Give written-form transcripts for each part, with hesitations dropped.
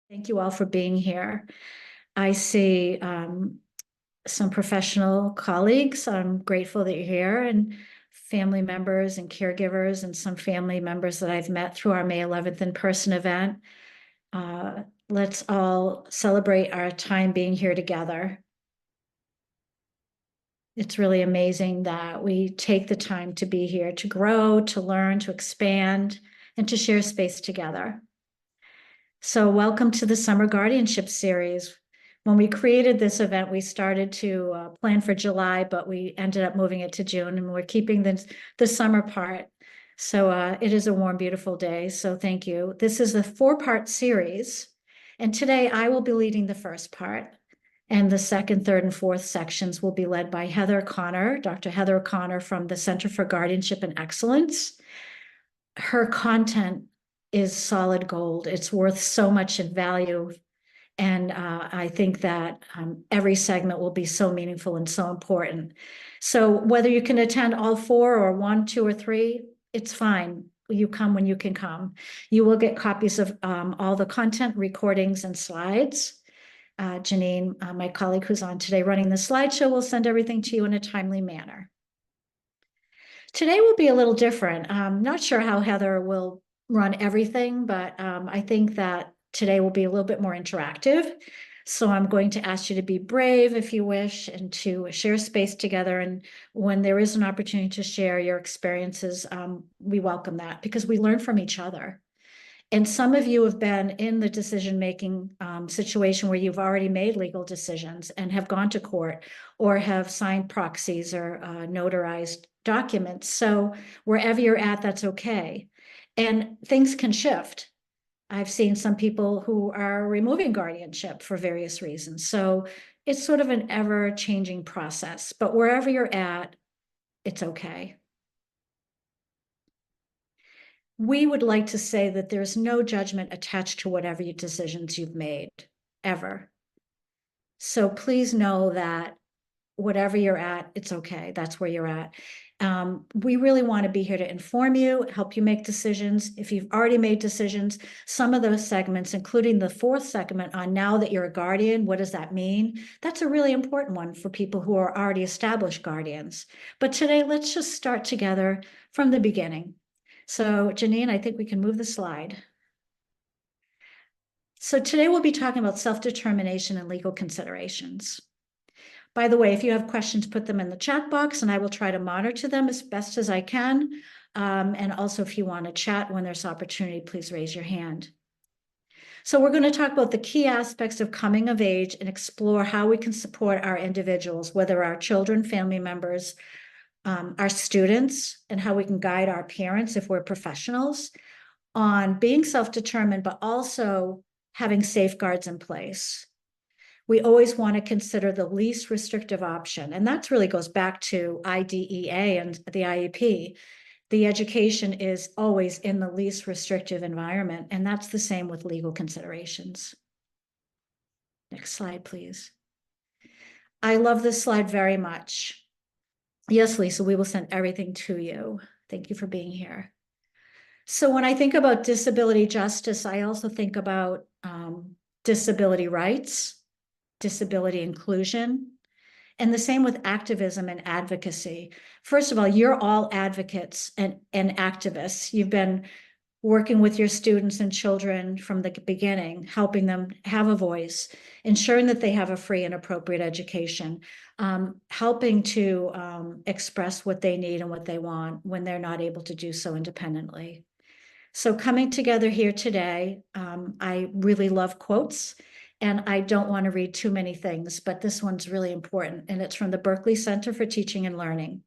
Thank you all for being here. I see some professional colleagues. I'm grateful that you're here, and family members and caregivers, and some family members that I've met through our May 11th in-person event. Let's all celebrate our time being here together. It's really amazing that we take the time to be here, to grow, to learn, to expand, and to share space together. So welcome to the Summer Guardianship Series. When we created this event, we started to plan for July, but we ended up moving it to June, and we're keeping the summer part. So it is a warm, beautiful day. So thank you. This is a 4-part series, and today I will be leading the first part. And the second, third, and fourth sections will be led by Heather Connor, Dr. Heather Connor from the Center for Guardianship and Excellence. Her content is solid gold. It's worth so much in value. And I think that every segment will be so meaningful and so important. So whether you can attend all 4 or 1, 2, or 3, it's fine. You come when you can come. You will get copies of all the content, recordings, and slides. Janine, my colleague who's on today running the slideshow, will send everything to you in a timely manner. Today will be a little different. I'm not sure how Heather will run everything, but I think that today will be a little bit more interactive. So I'm going to ask you to be brave if you wish, and to share space together. And when there is an opportunity to share your experiences, we welcome that, because we learn from each other. And some of you have been in the decision-making situation where you've already made legal decisions and have gone to court, or have signed proxies or notarized documents. So wherever you're at, that's okay. And things can shift. I've seen some people who are removing guardianship for various reasons. So it's sort of an ever-changing process, but wherever you're at, it's okay. We would like to say that there's no judgment attached to whatever decisions you've made, ever. So please know that whatever you're at, it's okay. That's where you're at. We really want to be here to inform you, help you make decisions. If you've already made decisions, some of those segments, including the 4th segment on now that you're a guardian, what does that mean? That's a really important one for people who are already established guardians. But today, let's just start together from the beginning. So Janine, I think we can move the slide. So today we'll be talking about self-determination and legal considerations. By the way, if you have questions, put them in the chat box, and I will try to monitor them as best as I can. And also, if you want to chat when there's opportunity, please raise your hand. So we're going to talk about the key aspects of coming of age and explore how we can support our individuals, whether our children, family members, our students, and how we can guide our parents if we're professionals on being self-determined, but also having safeguards in place. We always want to consider the least restrictive option, and that really goes back to IDEA and the IEP. The education is always in the least restrictive environment, and that's the same with legal considerations. Next slide, please. I love this slide very much. Yes, Lisa, we will send everything to you. Thank you for being here. So when I think about disability justice, I also think about disability rights, disability inclusion, and the same with activism and advocacy. First of all, you're all advocates and activists. You've been working with your students and children from the beginning, helping them have a voice, ensuring that they have a free and appropriate education, helping to express what they need and what they want when they're not able to do so independently. So coming together here today, I really love quotes, and I don't want to read too many things, but this one's really important, and it's from the Berkeley Center for Teaching and Learning.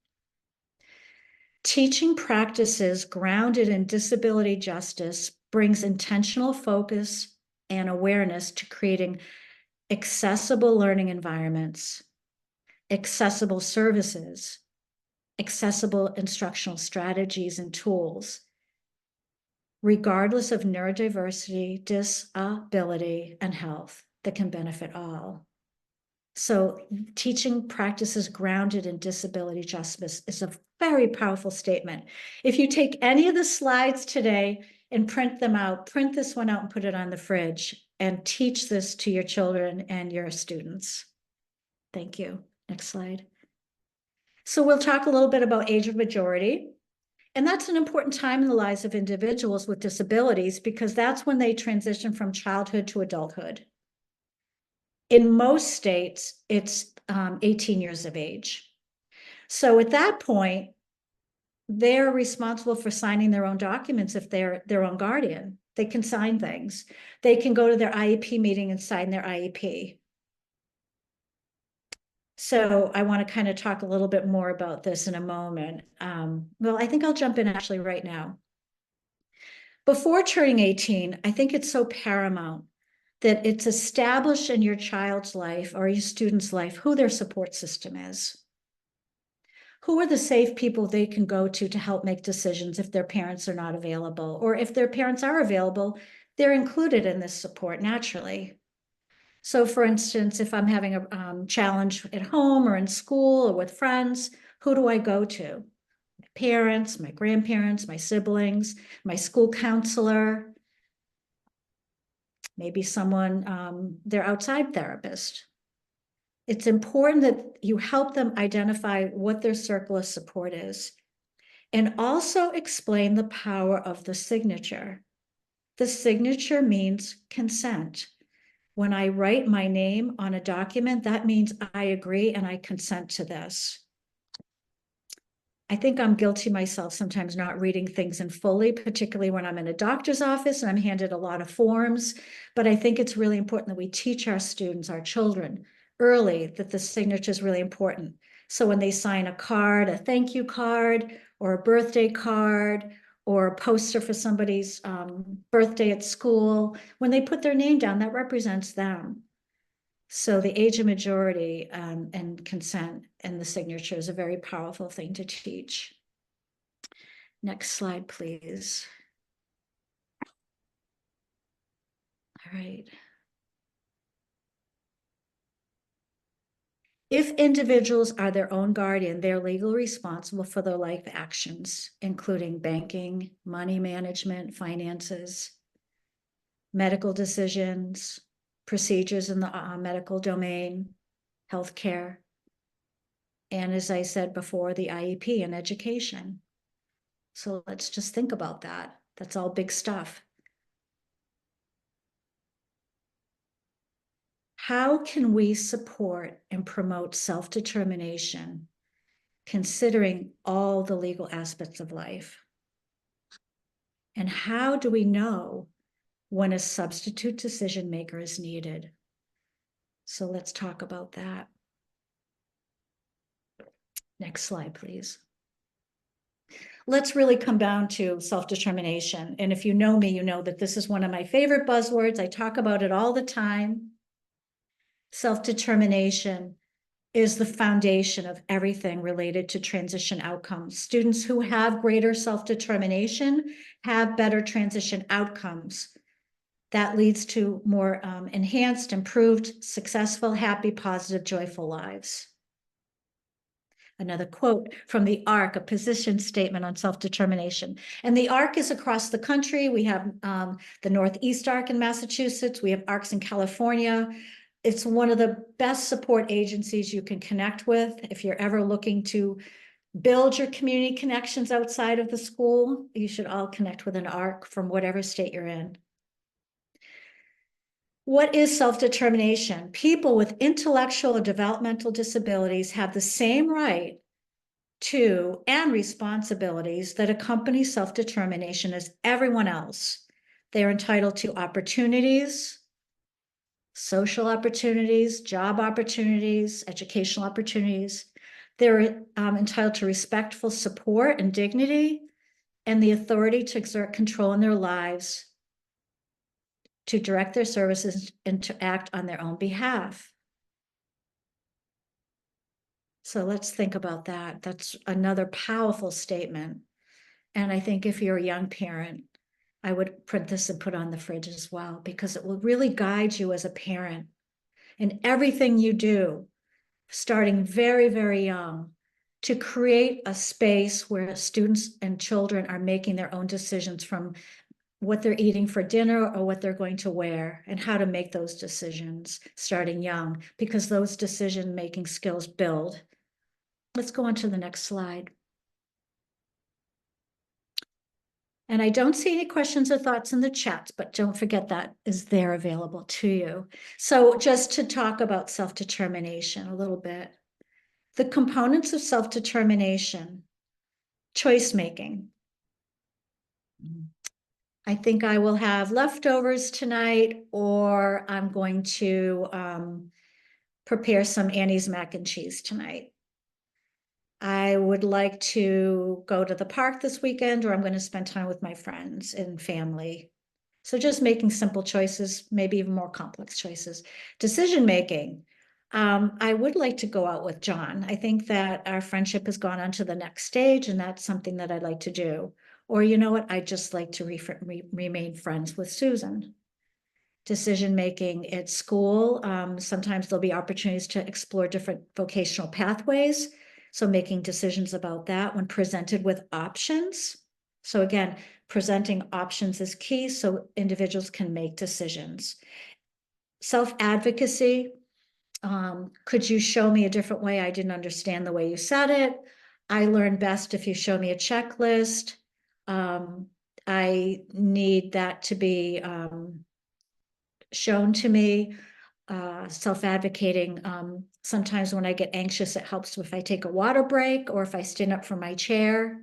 Teaching practices grounded in disability justice brings intentional focus and awareness to creating accessible learning environments, accessible services, accessible instructional strategies and tools, regardless of neurodiversity, disability, and health, that can benefit all. So teaching practices grounded in disability justice is a very powerful statement. If you take any of the slides today and print them out, print this one out and put it on the fridge, and teach this to your children and your students. Thank you. Next slide. So we'll talk a little bit about age of majority. And that's an important time in the lives of individuals with disabilities because that's when they transition from childhood to adulthood. In most states, it's 18 years of age. So at that point, they're responsible for signing their own documents if they're their own guardian. They can sign things. They can go to their IEP meeting and sign their IEP. So I want to kind of talk a little bit more about this in a moment. Well, I think I'll jump in actually right now. Before turning 18, I think it's so paramount that it's established in your child's life or your student's life who their support system is. Who are the safe people they can go to help make decisions if their parents are not available, or if their parents are available, they're included in this support naturally. So for instance, if I'm having a challenge at home or in school or with friends, who do I go to? My parents, my grandparents, my siblings, my school counselor, maybe someone, their outside therapist. It's important that you help them identify what their circle of support is and also explain the power of the signature. The signature means consent. When I write my name on a document, that means I agree and I consent to this. I think I'm guilty myself sometimes not reading things in fully, particularly when I'm in a doctor's office and I'm handed a lot of forms. But I think it's really important that we teach our students, our children, early that the signature is really important. So when they sign a card, a thank you card, or a birthday card, or a poster for somebody's birthday at school, when they put their name down, that represents them. So the age of majority and consent and the signature is a very powerful thing to teach. Next slide, please. All right. If individuals are their own guardian, they're legally responsible for their life actions, including banking, money management, finances, medical decisions, procedures in the medical domain, healthcare, and as I said before, the IEP and education. So let's just think about that. That's all big stuff. How can we support and promote self-determination, considering all the legal aspects of life? And how do we know when a substitute decision maker is needed? So let's talk about that. Next slide, please. Let's really come down to self-determination. And if you know me, you know that this is one of my favorite buzzwords. I talk about it all the time. Self-determination is the foundation of everything related to transition outcomes. Students who have greater self-determination have better transition outcomes. That leads to more enhanced, improved, successful, happy, positive, joyful lives. Another quote from the ARC, a position statement on self-determination. And the ARC is across the country. We have the Northeast ARC in Massachusetts. We have ARCs in California. It's one of the best support agencies you can connect with if you're ever looking to build your community connections outside of the school. You should all connect with an ARC from whatever state you're in. What is self-determination? People with intellectual or developmental disabilities have the same right to and responsibilities that accompany self-determination as everyone else. They're entitled to opportunities, social opportunities, job opportunities, educational opportunities. They're entitled to respectful support and dignity and the authority to exert control in their lives, to direct their services and to act on their own behalf. So let's think about that. That's another powerful statement. And I think if you're a young parent, I would print this and put on the fridge as well, because it will really guide you as a parent in everything you do, starting very, very young, to create a space where students and children are making their own decisions from what they're eating for dinner or what they're going to wear, and how to make those decisions starting young, because those decision-making skills build. Let's go on to the next slide. And I don't see any questions or thoughts in the chats, but don't forget that is there available to you. So just to talk about self-determination a little bit. The components of self-determination, choice making. I think I will have leftovers tonight, or I'm going to prepare some Annie's mac and cheese tonight. I would like to go to the park this weekend, or I'm going to spend time with my friends and family. So just making simple choices, maybe even more complex choices. Decision making. I would like to go out with John. I think that our friendship has gone on to the next stage, and that's something that I'd like to do. Or you know what? I'd just like to remain friends with Susan. Decision making at school. Sometimes there'll be opportunities to explore different vocational pathways. So making decisions about that when presented with options. So again, presenting options is key so individuals can make decisions. Self-advocacy. Could you show me a different way? I didn't understand the way you said it. I learn best if you show me a checklist. I need that to be shown to me. Self-advocating. Sometimes when I get anxious, it helps if I take a water break or if I stand up from my chair.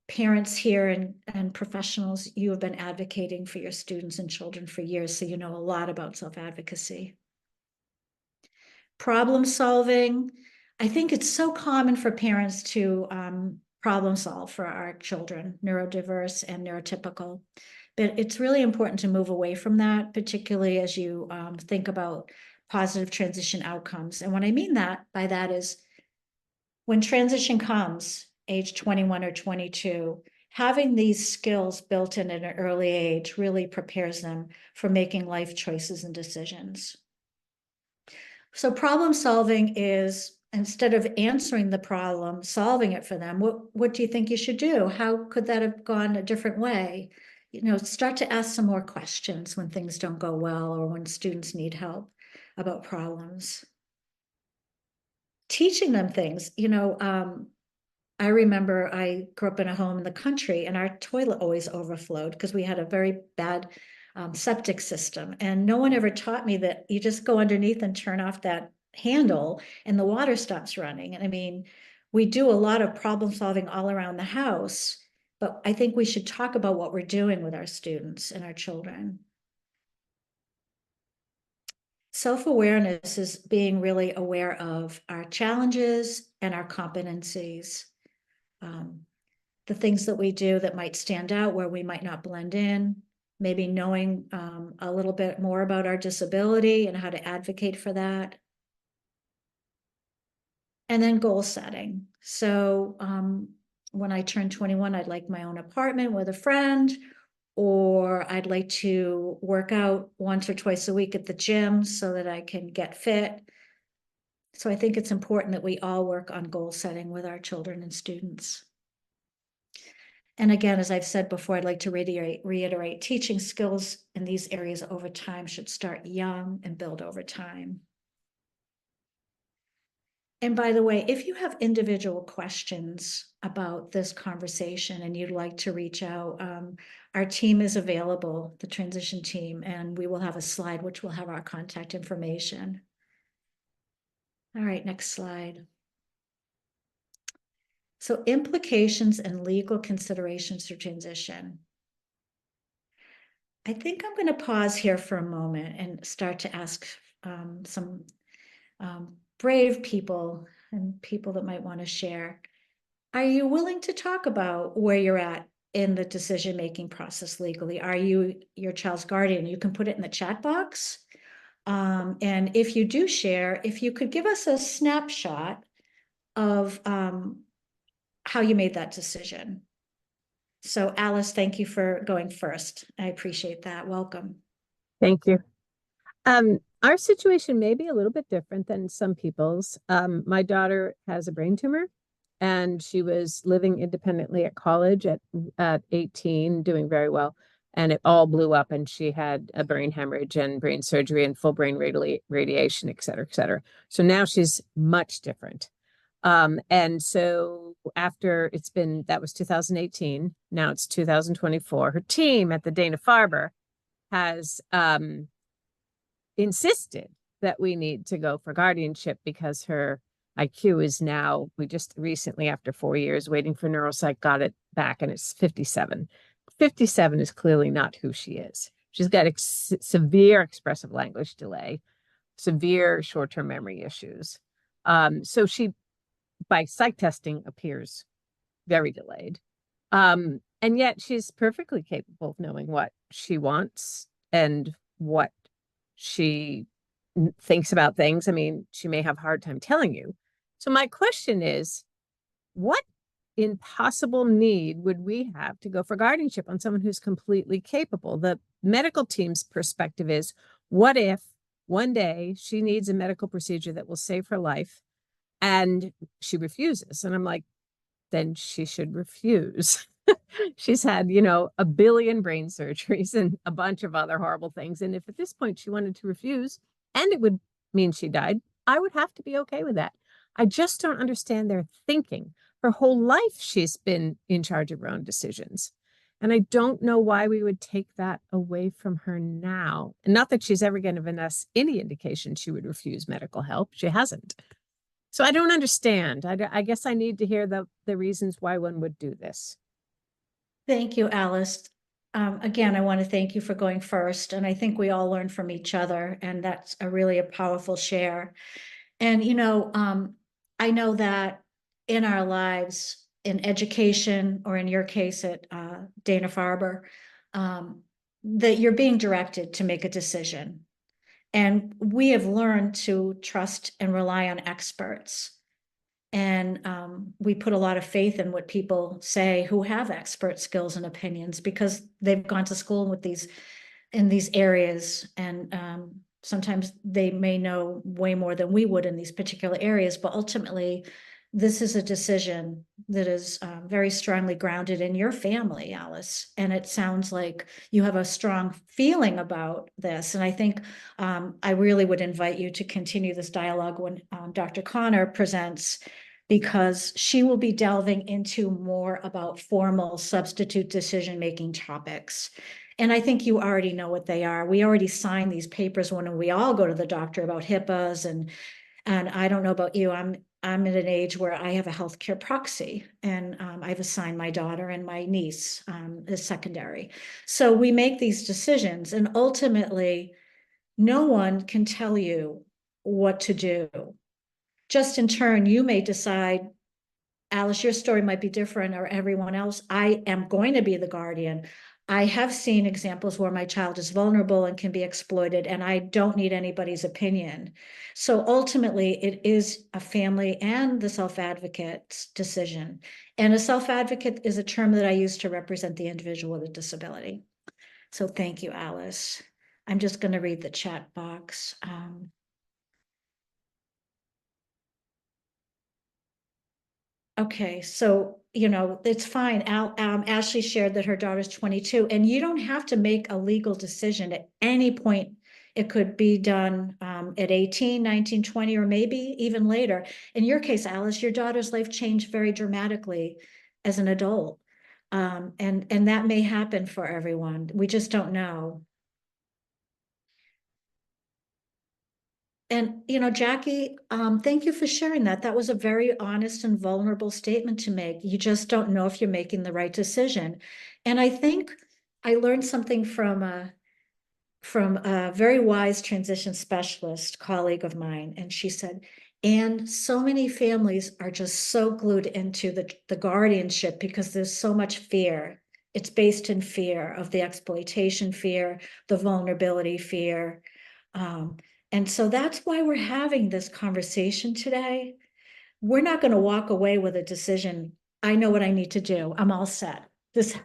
Parents here and professionals, you have been advocating for your students and children for years, so you know a lot about self-advocacy. Problem solving. I think it's so common for parents to problem solve for our children, neurodiverse and neurotypical. But it's really important to move away from that, particularly as you think about positive transition outcomes. And what I mean by that is when transition comes, age 21 or 22, having these skills built in at an early age really prepares them for making life choices and decisions. So problem solving is, instead of answering the problem, solving it for them. What do you think you should do? How could that have gone a different way? You know, start to ask some more questions when things don't go well or when students need help about problems. Teaching them things, I remember I grew up in a home in the country and our toilet always overflowed because we had a very bad septic system. And no one ever taught me that you just go underneath and turn off that handle and the water stops running. And I mean, we do a lot of problem solving all around the house, but I think we should talk about what we're doing with our students and our children. Self-awareness is being really aware of our challenges and our competencies. The things that we do that might stand out where we might not blend in, maybe knowing a little bit more about our disability and how to advocate for that. And then goal setting. So when I turn 21, I'd like my own apartment with a friend, or I'd like to work out once or twice a week at the gym so that I can get fit. So I think it's important that we all work on goal setting with our children and students. And again, as I've said before, I'd like to reiterate teaching skills in these areas over time should start young and build over time. And by the way, if you have individual questions about this conversation and you'd like to reach out, our team is available, the transition team, and we will have a slide which will have our contact information. All right, next slide. So implications and legal considerations for transition. I think I'm going to pause here for a moment and start to ask some brave people and people that might want to share. Are you willing to talk about where you're at in the decision-making process legally? Are you your child's guardian? You can put it in the chat box. And if you do share, if you could give us a snapshot of how you made that decision. So Alice, thank you for going first. I appreciate that. Welcome. Thank you. Our situation may be a little bit different than some people's. My daughter has a brain tumor and she was living independently at college at 18, doing very well. And it all blew up, and she had a brain hemorrhage and brain surgery and full brain radiation, et cetera, et cetera. So now she's much different. And so after that was 2018, now it's 2024. Her team at the Dana-Farber has insisted that we need to go for guardianship because her IQ is now, we just recently, after 4 years waiting for neuropsych, got it back, and it's 57. 57 is clearly not who she is. She's got severe expressive language delay, severe short-term memory issues. So she, by psych testing, appears very delayed. And yet she's perfectly capable of knowing what she wants and what she thinks about things. I mean, she may have a hard time telling you. So my question is, what impossible need would we have to go for guardianship on someone who's completely capable? The medical team's perspective is, what if one day she needs a medical procedure that will save her life and she refuses? And I'm like, then she should refuse. She's had, a billion brain surgeries and a bunch of other horrible things. And if at this point she wanted to refuse and it would mean she died, I would have to be okay with that. I just don't understand their thinking. Her whole life, she's been in charge of her own decisions. And I don't know why we would take that away from her now. And not that she's ever given us any indication she would refuse medical help. She hasn't. So I don't understand. I guess I need to hear the reasons why one would do this. Thank you, Alice. Again, I want to thank you for going first, and I think we all learn from each other, and that's really a powerful share. And, I know that in our lives, in education, or in your case at Dana-Farber, that you're being directed to make a decision. And we have learned to trust and rely on experts. And we put a lot of faith in what people say who have expert skills and opinions, because they've gone to school with in these areas. And sometimes they may know way more than we would in these particular areas, but ultimately this is a decision that is very strongly grounded in your family, Alice. And it sounds like you have a strong feeling about this. And I think I really would invite you to continue this dialogue when Dr. Connor presents, because she will be delving into more about formal substitute decision-making topics. And I think you already know what they are. We already sign these papers when we all go to the doctor about HIPAAs, and I don't know about you. I'm at an age where I have a healthcare proxy, and I've assigned my daughter and my niece as secondary. So we make these decisions, and ultimately, no one can tell you what to do. Just in turn, you may decide, Alice, your story might be different, or everyone else. I am going to be the guardian. I have seen examples where my child is vulnerable and can be exploited, and I don't need anybody's opinion. So ultimately, it is a family and the self-advocate's decision. And a self-advocate is a term that I use to represent the individual with a disability. So thank you, Alice. I'm just going to read the chat box. Okay, so, it's fine. Ashley shared that her daughter's 22, and you don't have to make a legal decision at any point. It could be done at 18, 19, 20, or maybe even later. In your case, Alice, your daughter's life changed very dramatically as an adult. And that may happen for everyone. We just don't know. And, Jackie, thank you for sharing that. That was a very honest and vulnerable statement to make. You just don't know if you're making the right decision. And I think I learned something from a very wise transition specialist colleague of mine. And she said, and so many families are just so glued into the guardianship because there's so much fear. It's based in fear of the exploitation fear, the vulnerability fear. And so that's why we're having this conversation today. We're not going to walk away with a decision. I know what I need to do. I'm all set. This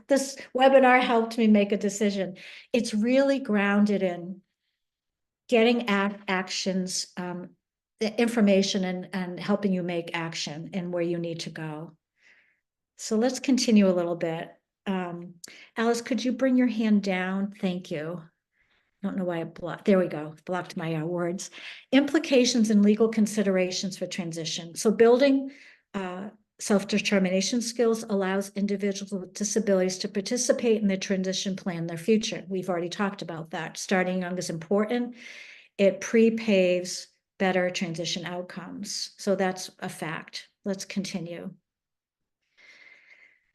webinar helped me make a decision. It's really grounded in getting actions the information and helping you make action and where you need to go. So let's continue a little bit. Alice, could you bring your hand down? Thank you. I don't know why it blocked. There we go. Blocked my words. Implications and legal considerations for transition. So building self-determination skills allows individuals with disabilities to participate in the transition plan, their future. We've already talked about that. Starting young is important. It pre-paves better transition outcomes. So that's a fact. Let's continue.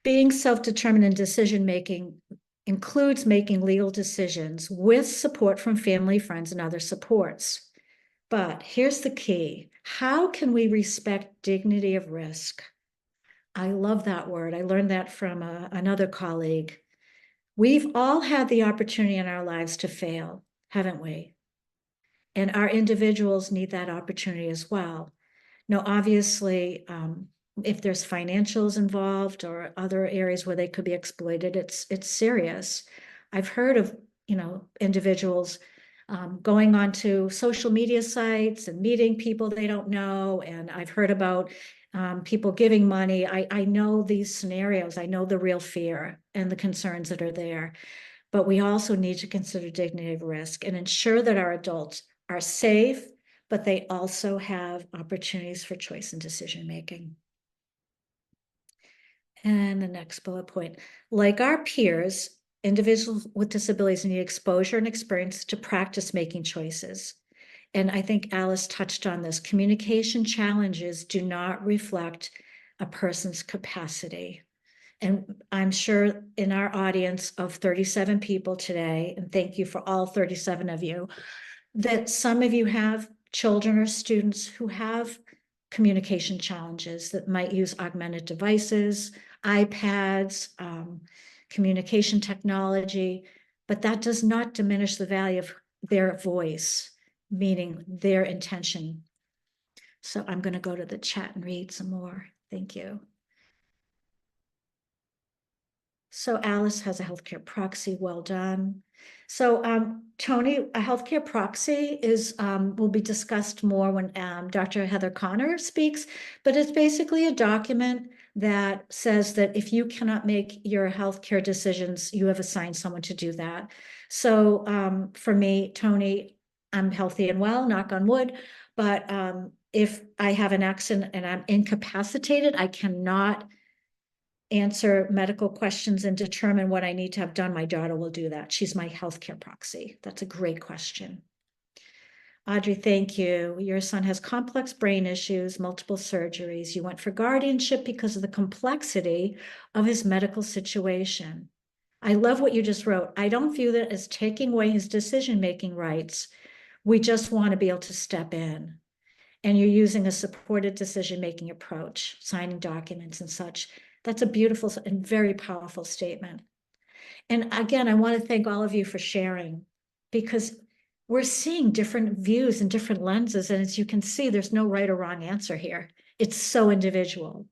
Being self-determined in decision-making includes making legal decisions with support from family, friends, and other supports. But here's the key. How can we respect dignity of risk? I love that word. I learned that from another colleague. We've all had the opportunity in our lives to fail, haven't we? And our individuals need that opportunity as well. Now, obviously, if there's financials involved or other areas where they could be exploited, it's serious. I've heard of, individuals going onto social media sites and meeting people they don't know. And I've heard about people giving money. I know these scenarios. I know the real fear and the concerns that are there. But we also need to consider dignity of risk and ensure that our adults are safe, but they also have opportunities for choice and decision making. And the next bullet point, like our peers, individuals with disabilities need exposure and experience to practice making choices. And I think Alice touched on this. Communication challenges do not reflect a person's capacity. And I'm sure in our audience of 37 people today, and thank you for all 37 of you, that some of you have children or students who have communication challenges that might use augmented devices, iPads, communication technology, but that does not diminish the value of their voice, meaning their intention. So I'm going to go to the chat and read some more. Thank you. So Alice has a healthcare proxy. Well done. So Tony, a healthcare proxy is will be discussed more when Dr. Heather Connor speaks, but it's basically a document that says that if you cannot make your healthcare decisions, you have assigned someone to do that. So for me, Tony, I'm healthy and well, knock on wood, but if I have an accident and I'm incapacitated, I cannot answer medical questions and determine what I need to have done. My daughter will do that. She's my healthcare proxy. That's a great question. Audrey, thank you. Your son has complex brain issues, multiple surgeries. You went for guardianship because of the complexity of his medical situation. I love what you just wrote. I don't view that as taking away his decision-making rights. We just want to be able to step in. And you're using a supported decision-making approach, signing documents and such. That's a beautiful and very powerful statement. And again, I want to thank all of you for sharing, because we're seeing different views and different lenses. And as you can see, there's no right or wrong answer here. It's so individual.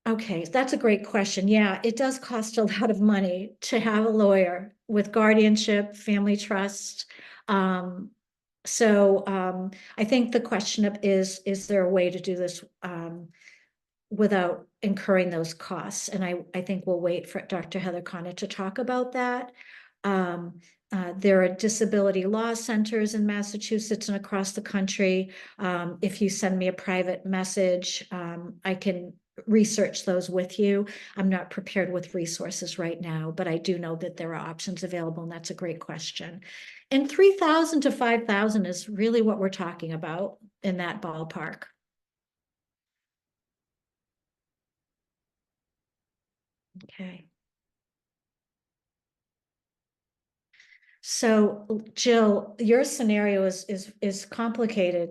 Okay, that's a great question. Yeah, it does cost a lot of money to have a lawyer with guardianship, family trust. So I think the question is there a way to do this without incurring those costs? And I think we'll wait for Dr. Heather Connor to talk about that. There are disability law centers in Massachusetts and across the country. If you send me a private message, I can research those with you. I'm not prepared with resources right now, but I do know that there are options available, and that's a great question. And 3,000 to 5,000 is really what we're talking about in that ballpark. Okay. So Jill, your scenario is complicated.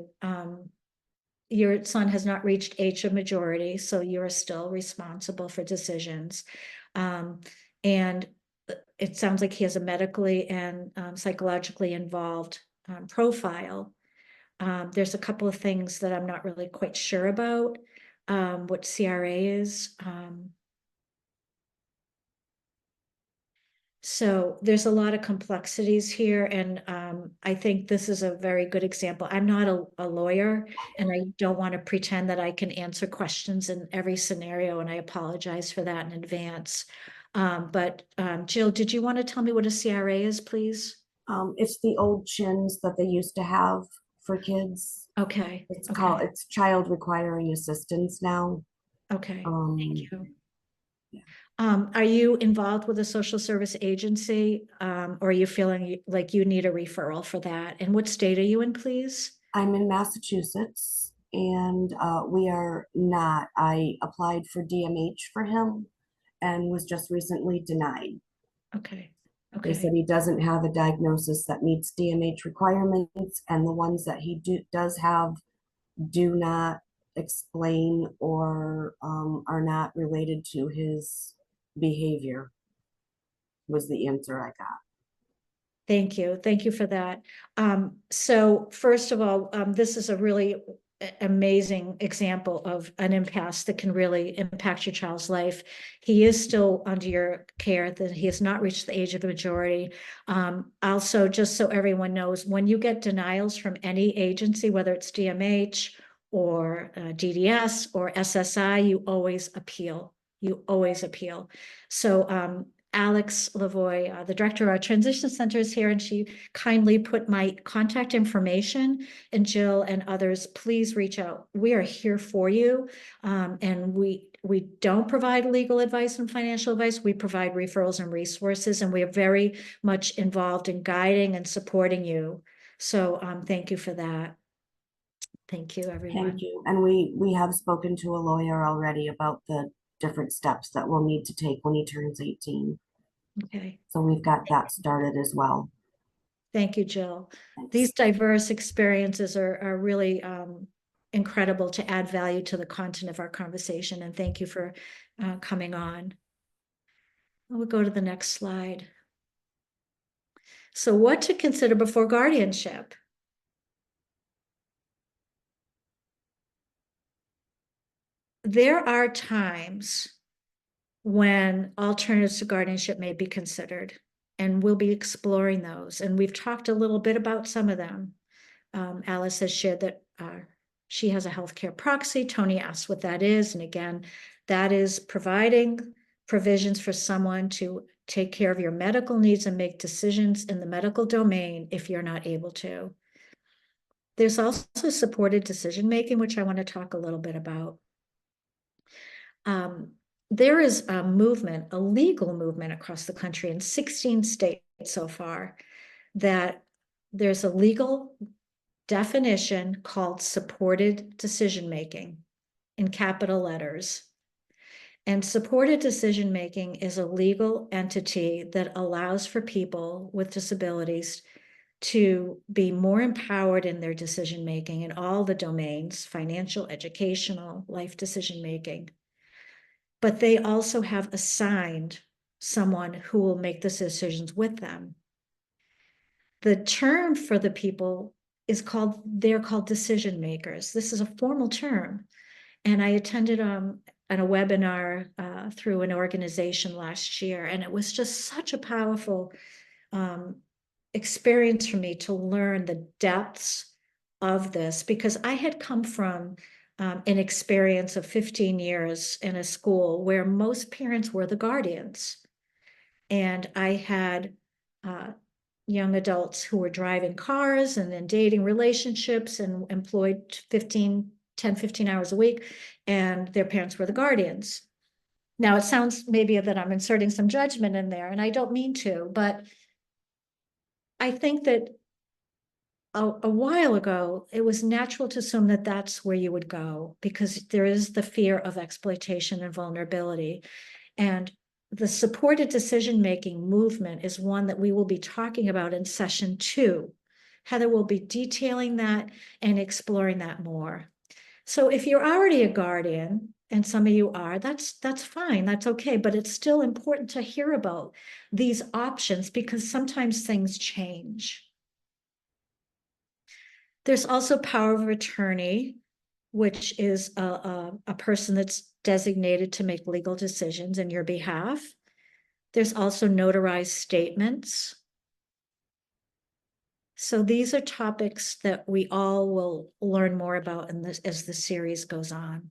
Your son has not reached age of majority, so you're still responsible for decisions. And it sounds like he has a medically and psychologically involved profile. There's a couple of things that I'm not really quite sure about, what CRA is. So there's a lot of complexities here, and I think this is a very good example. I'm not a lawyer, and I don't want to pretend that I can answer questions in every scenario, and I apologize for that in advance. But Jill, did you want to tell me what a CRA is, please? It's the old chins that they used to have for kids. Okay, It's called, okay, it's child requiring assistance now. okay. Thank Um, you. yeah. Are you involved with a social service agency, or are you feeling like you need a referral for that? And what state are you in, please? I'm in Massachusetts and we are not. I applied for DMH for him and was just recently denied. Okay, They said okay. he doesn't have a diagnosis that meets DMH requirements, and the ones that does have do not explain or are not related to his behavior, was the answer I got. Thank you. Thank you for that. So first of all, this is a really amazing example of an impasse that can really impact your child's life. He is still under your care, that he has not reached the age of majority. Also, just so everyone knows, when you get denials from any agency, whether it's DMH or DDS or SSI, you always appeal. You always appeal. So Alex Lavoy, the director of our transition center, is here, and she kindly put my contact information. And Jill and others, please reach out. We are here for you, and we don't provide legal advice and financial advice. We provide referrals and resources, and we are very much involved in guiding and supporting you. So thank you for that. Thank you, Thank everyone. you. And we have spoken to a lawyer already about the different steps that we'll need to take when he turns 18. Okay. So we've got that started as well. Thank you, Jill. These Thanks. diverse experiences are really incredible to add value to the content of our conversation. And thank you for coming on. We'll go to the next slide. So what to consider before guardianship? There are times when alternatives to guardianship may be considered, and we'll be exploring those. And we've talked a little bit about some of them. Alice has shared that she has a healthcare proxy. Tony asked what that is. And again, that is providing provisions for someone to take care of your medical needs and make decisions in the medical domain if you're not able to. There's also supported decision-making, which I want to talk a little bit about. There is a movement, a legal movement across the country in 16 states so far, that there's a legal definition called supported decision-making in capital letters. And supported decision-making is a legal entity that allows for people with disabilities to be more empowered in their decision-making in all the domains, financial, educational, life decision-making. But they also have assigned someone who will make the decisions with them. The term for the people they're called decision makers. This is a formal term. And I attended on a webinar through an organization last year, and it was just such a powerful experience for me to learn the depths of this, because I had come from an experience of 15 years in a school where most parents were the guardians. And I had young adults who were driving cars and then dating relationships and employed 10, 15 hours a week, and their parents were the guardians. Now, it sounds maybe that I'm inserting some judgment in there, and I don't mean to, but I think that a while ago, it was natural to assume that that's where you would go, because there is the fear of exploitation and vulnerability. And the supported decision-making movement is one that we will be talking about in session 2. Heather will be detailing that and exploring that more. So if you're already a guardian, and some of you are, that's fine, that's okay, but it's still important to hear about these options because sometimes things change. There's also power of attorney, which is a person that's designated to make legal decisions in your behalf. There's also notarized statements. So these are topics that we all will learn more about in this as the series goes on.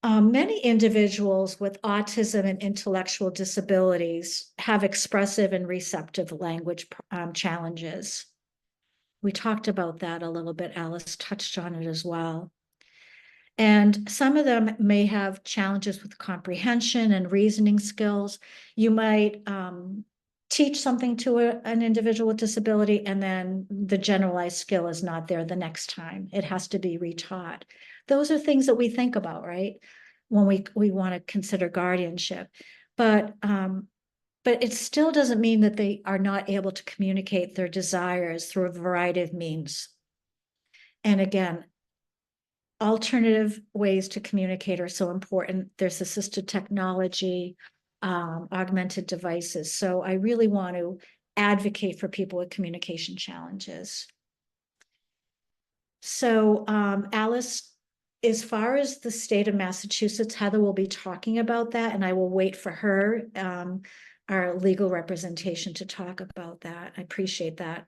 Many individuals with autism and intellectual disabilities have expressive and receptive language challenges. We talked about that a little bit. Alice touched on it as well. And some of them may have challenges with comprehension and reasoning skills. You might teach something to an individual with disability, and then the generalized skill is not there the next time. It has to be retaught. Those are things that we think about, right? When we want to consider guardianship. But it still doesn't mean that they are not able to communicate their desires through a variety of means. And again, alternative ways to communicate are so important. There's assisted technology, augmented devices. So I really want to advocate for people with communication challenges. So Alice, as far as the state of Massachusetts, Heather will be talking about that, and I will wait for her, our legal representation, to talk about that. I appreciate that.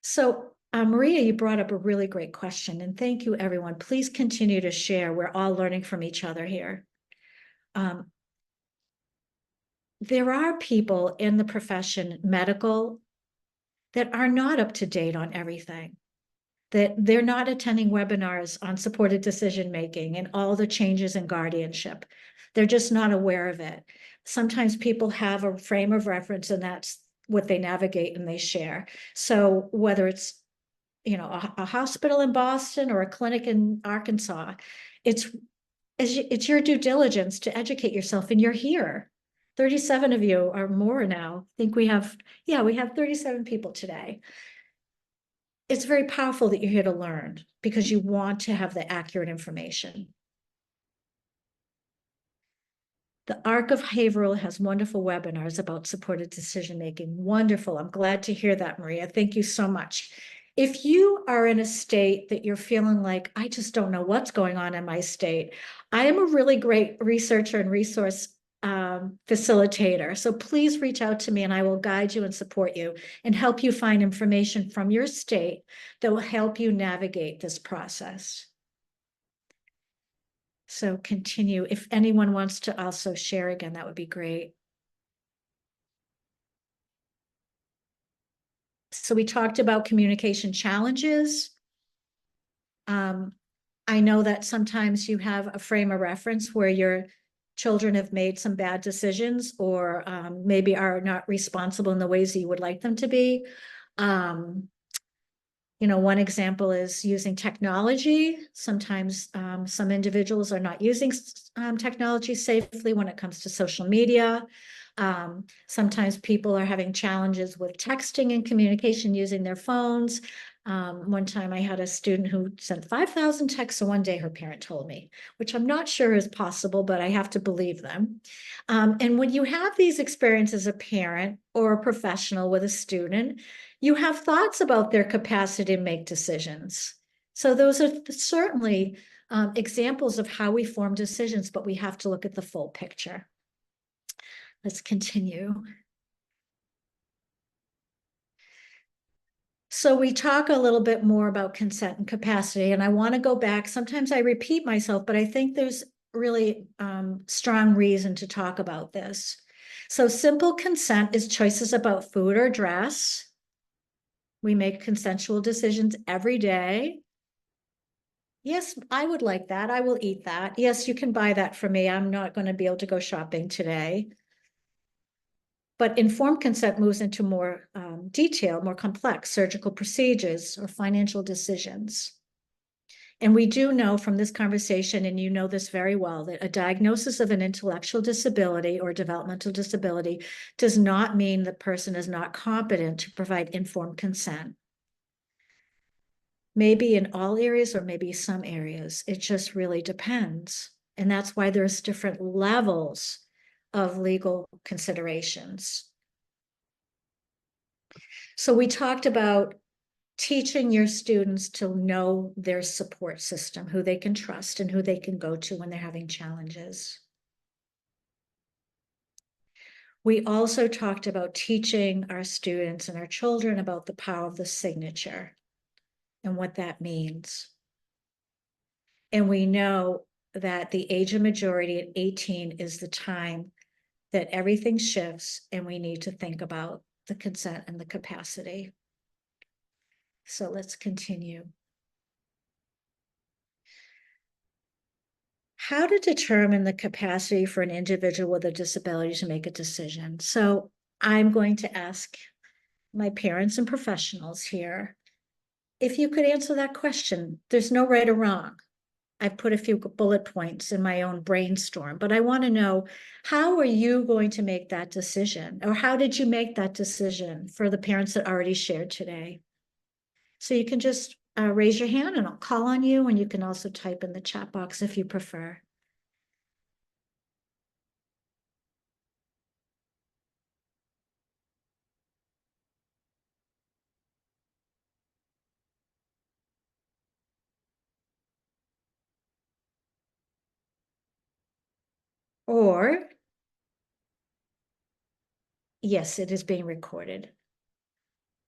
So Maria, you brought up a really great question, and thank you, everyone. Please continue to share. We're all learning from each other here. There are people in the profession, medical, that are not up to date on everything, that they're not attending webinars on supported decision-making and all the changes in guardianship. They're just not aware of it. Sometimes people have a frame of reference, and that's what they navigate and they share. So whether it's a hospital in Boston or a clinic in Arkansas, it's your due diligence to educate yourself, and you're here. 37 of you or more now. I think we have 37 people today. It's very powerful that you're here to learn because you want to have the accurate information. The Arc of Behavioral has wonderful webinars about supported decision-making. Wonderful. I'm glad to hear that, Maria. Thank you so much. If you are in a state that you're feeling like, I just don't know what's going on in my state, I am a really great researcher and resource facilitator. So please reach out to me and I will guide you and support you and help you find information from your state that will help you navigate this process. So continue. If anyone wants to also share again, that would be great. So we talked about communication challenges. I know that sometimes you have a frame of reference where your children have made some bad decisions or maybe are not responsible in the ways that you would like them to be. One example is using technology. Sometimes some individuals are not using technology safely when it comes to social media. Sometimes people are having challenges with texting and communication using their phones. One time I had a student who sent 5,000 texts in one day, her parent told me, which I'm not sure is possible, but I have to believe them. And when you have these experiences as a parent or a professional with a student, you have thoughts about their capacity to make decisions. So those are certainly examples of how we form decisions, but we have to look at the full picture. Let's continue. So we talk a little bit more about consent and capacity, and I want to go back. Sometimes I repeat myself, but I think there's really strong reason to talk about this. So simple consent is choices about food or dress. We make consensual decisions every day. Yes, I would like that. I will eat that. Yes, you can buy that for me. I'm not going to be able to go shopping today. But informed consent moves into more detail, more complex surgical procedures or financial decisions. And we do know from this conversation, and you know this very well, that a diagnosis of an intellectual disability or developmental disability does not mean the person is not competent to provide informed consent. Maybe in all areas or maybe some areas. It just really depends. And that's why there's different levels of legal considerations. So we talked about teaching your students to know their support system, who they can trust and who they can go to when they're having challenges. We also talked about teaching our students and our children about the power of the signature and what that means. And we know that the age of majority at 18 is the time that everything shifts, and we need to think about the consent and the capacity. So let's continue. How to determine the capacity for an individual with a disability to make a decision. So I'm going to ask my parents and professionals here if you could answer that question. There's no right or wrong. I put a few bullet points in my own brainstorm, but I want to know, how are you going to make that decision? Or how did you make that decision for the parents that already shared today? So you can just raise your hand and I'll call on you, and you can also type in the chat box if you prefer. Or, yes, it is being recorded.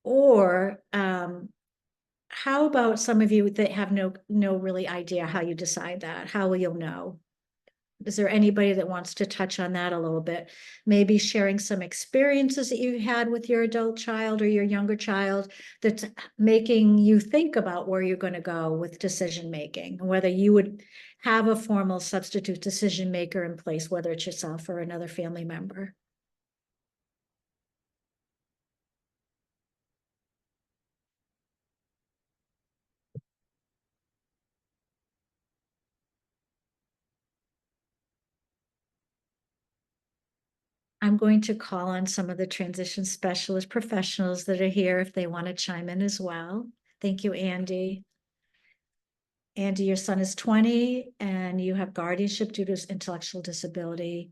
Or how about some of you that have no really idea how you decide that? How will you know? Is there anybody that wants to touch on that a little bit? Maybe sharing some experiences that you had with your adult child or your younger child that's making you think about where you're going to go with decision making, whether you would have a formal substitute decision maker in place, whether it's yourself or another family member. I'm going to call on some of the transition specialist professionals that are here if they want to chime in as well. Thank you, Andy. Andy, your son is 20 and you have guardianship due to his intellectual disability.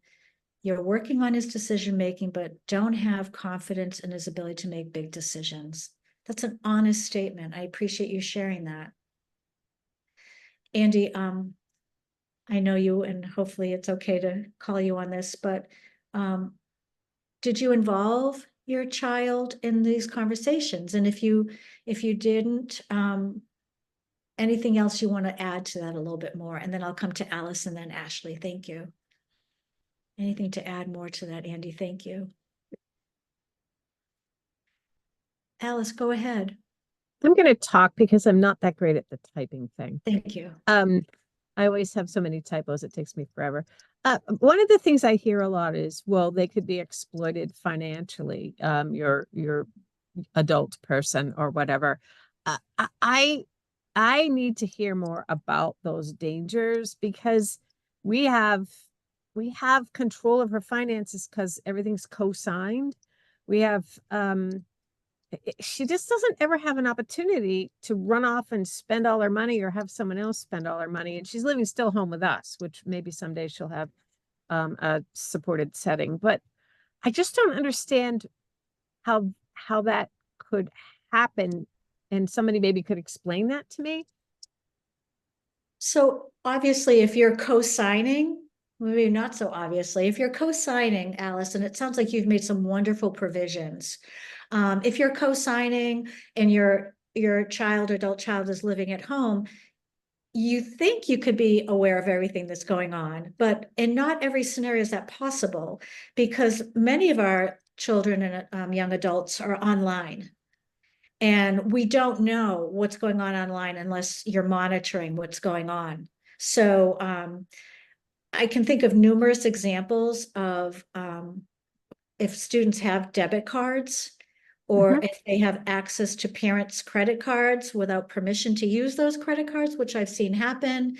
You're working on his decision-making, but don't have confidence in his ability to make big decisions. That's an honest statement. I appreciate you sharing that. Andy, I know you, and hopefully it's okay to call you on this, but did you involve your child in these conversations? And if you didn't, anything else you want to add to that a little bit more? And then I'll come to Alice and then Ashley. Thank you. Anything to add more to that, Andy? Thank you. Alice, go ahead. I'm going to talk because I'm not that great at the typing thing. Thank you. I always have so many typos, it takes me forever. One of the things I hear a lot is, well, they could be exploited financially, your adult person or whatever. I need to hear more about those dangers, because we have control of her finances because everything's co-signed. We have she just doesn't ever have an opportunity to run off and spend all her money or have someone else spend all her money. And she's living still home with us, which maybe someday she'll have a supported setting. But I just don't understand how that could happen. And somebody maybe could explain that to me. So obviously, if you're co-signing, maybe not so obviously, if you're co-signing, Alice, and it sounds like you've made some wonderful provisions. If you're co-signing and your adult child is living at home, you think you could be aware of everything that's going on, but in not every scenario is that possible, because many of our children and young adults are online. And we don't know what's going on online unless you're monitoring what's going on. So I can think of numerous examples of if students have debit cards, or if they have access to parents' credit cards without permission to use those credit cards, which I've seen happen.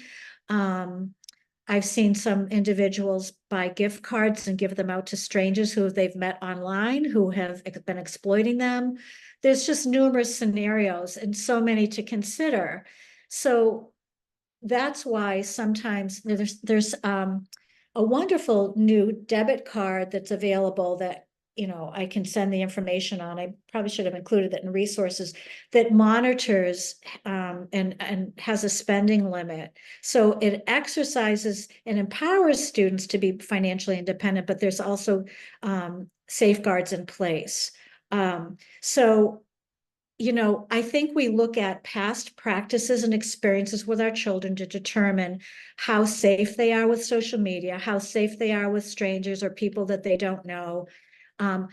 I've seen some individuals buy gift cards and give them out to strangers who they've met online who have been exploiting them. There's just numerous scenarios and so many to consider. So that's why sometimes there's a wonderful new debit card that's available that I can send the information on. I probably should have included that in resources that monitors and has a spending limit. So it exercises and empowers students to be financially independent, but there's also safeguards in place. So I think we look at past practices and experiences with our children to determine how safe they are with social media, how safe they are with strangers or people that they don't know,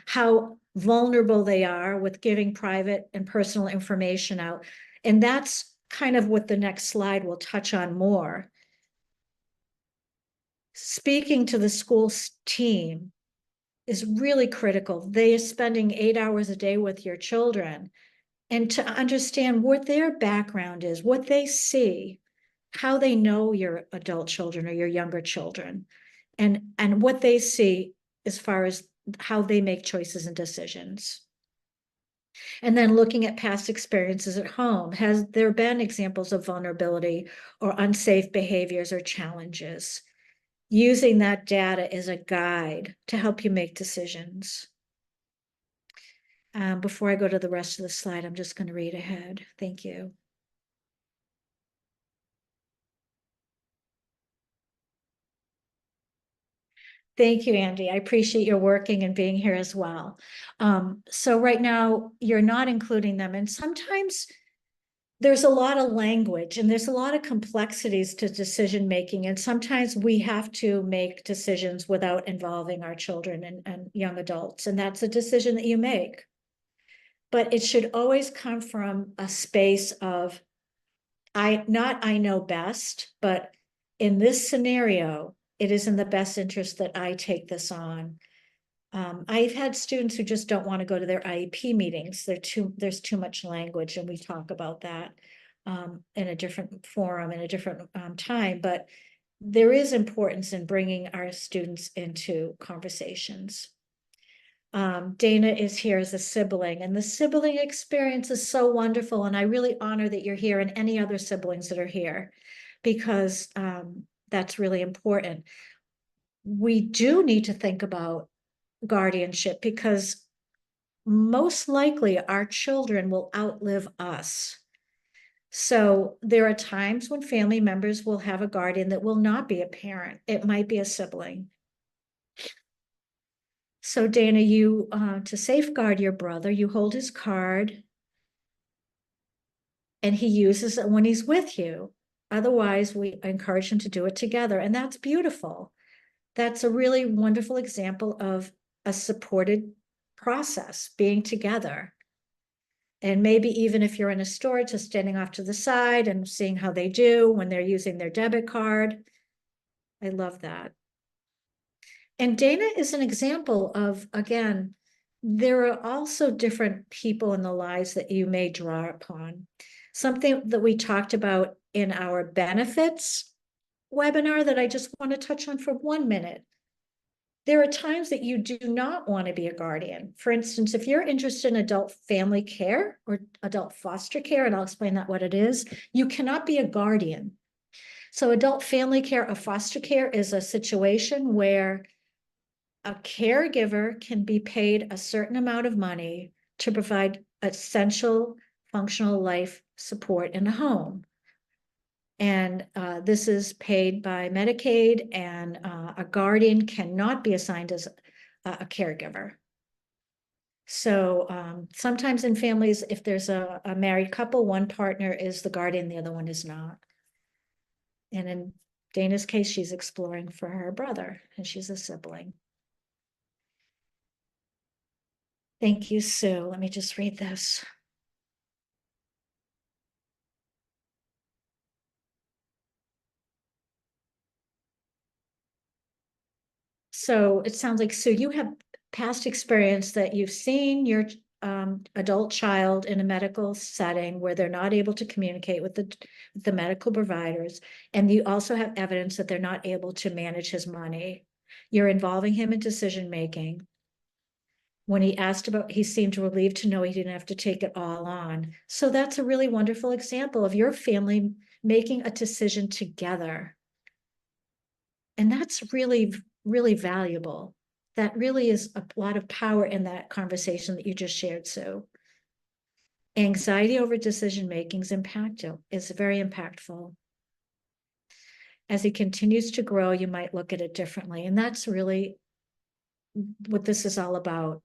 how vulnerable they are with giving private and personal information out. And that's kind of what the next slide will touch on more. Speaking to the school team is really critical. They are spending 8 hours a day with your children. And to understand what their background is, what they see, how they know your adult children or your younger children, and what they see as far as how they make choices and decisions. And then looking at past experiences at home, has there been examples of vulnerability or unsafe behaviors or challenges? Using that data as a guide to help you make decisions. Before I go to the rest of the slide, I'm just going to read ahead. Thank you. Thank you, Andy. I appreciate your working and being here as well. So right now, you're not including them. And sometimes there's a lot of language and there's a lot of complexities to decision making. And sometimes we have to make decisions without involving our children and young adults. And that's a decision that you make. But it should always come from a space of, I know best, but in this scenario, it is in the best interest that I take this on. I've had students who just don't want to go to their IEP meetings. There's too much language, and we talk about that in a different forum, in a different time, but there is importance in bringing our students into conversations. Dana is here as a sibling, and the sibling experience is so wonderful. And I really honor that you're here and any other siblings that are here, because that's really important. We do need to think about guardianship because most likely our children will outlive us. So there are times when family members will have a guardian that will not be a parent. It might be a sibling. So Dana, you, to safeguard your brother, you hold his card and he uses it when he's with you. Otherwise, we encourage him to do it together. And that's beautiful. That's a really wonderful example of a supported process, being together. And maybe even if you're in a store, just standing off to the side and seeing how they do when they're using their debit card. I love that. And Dana is an example of, again, there are also different people in the lives that you may draw upon. Something that we talked about in our benefits webinar that I just want to touch on for 1 minute. There are times that you do not want to be a guardian. For instance, if you're interested in adult family care or adult foster care, and I'll explain that what it is, you cannot be a guardian. So adult family care or foster care is a situation where a caregiver can be paid a certain amount of money to provide essential functional life support in a home. And this is paid by Medicaid, and a guardian cannot be assigned as a caregiver. So sometimes in families, if there's a married couple, one partner is the guardian, the other one is not. And in Dana's case, she's exploring for her brother, and she's a sibling. Thank you, Sue. Let me just read this. So it sounds like, Sue, you have past experience that you've seen your adult child in a medical setting where they're not able to communicate with the medical providers. And you also have evidence that they're not able to manage his money. You're involving him in decision-making. When he asked about, he seemed relieved to know he didn't have to take it all on. So that's a really wonderful example of your family making a decision together. And that's really, really valuable. That really is a lot of power in that conversation that you just shared, Sue. Anxiety over decision-making is very impactful. As he continues to grow, you might look at it differently. And that's really what this is all about.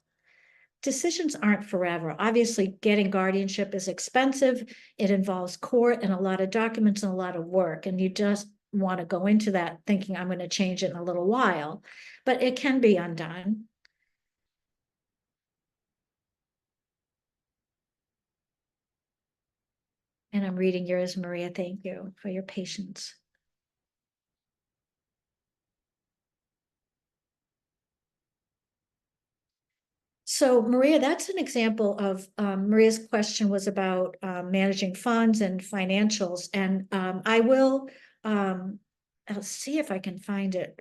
Decisions aren't forever. Obviously, getting guardianship is expensive. It involves court and a lot of documents and a lot of work. And you just want to go into that thinking, I'm going to change it in a little while. But it can be undone. And I'm reading yours, Maria. Thank you for your patience. So Maria, that's an example of Maria's question was about managing funds and financials. And I'll see if I can find it.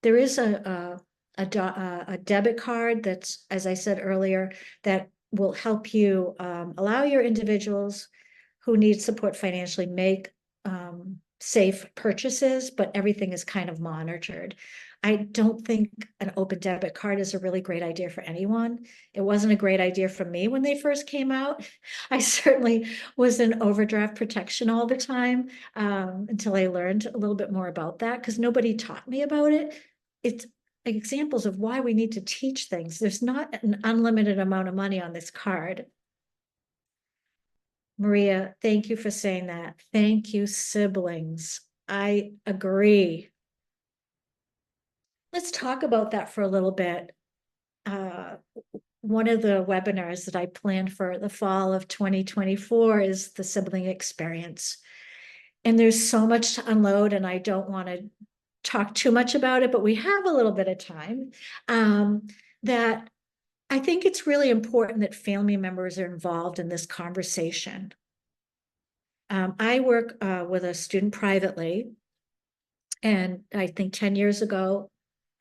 There is a debit card that's, as I said earlier, that will help you allow your individuals who need support financially make safe purchases, but everything is kind of monitored. I don't think an open debit card is a really great idea for anyone. It wasn't a great idea for me when they first came out. I certainly was in overdraft protection all the time until I learned a little bit more about that because nobody taught me about it. It's examples of why we need to teach things. There's not an unlimited amount of money on this card. Maria, thank you for saying that. Thank you, siblings. I agree. Let's talk about that for a little bit. One of the webinars that I planned for the fall of 2024 is the sibling experience. And there's so much to unload, and I don't want to talk too much about it, but we have a little bit of time. That I think it's really important that family members are involved in this conversation. I work with a student privately, and I think 10 years ago,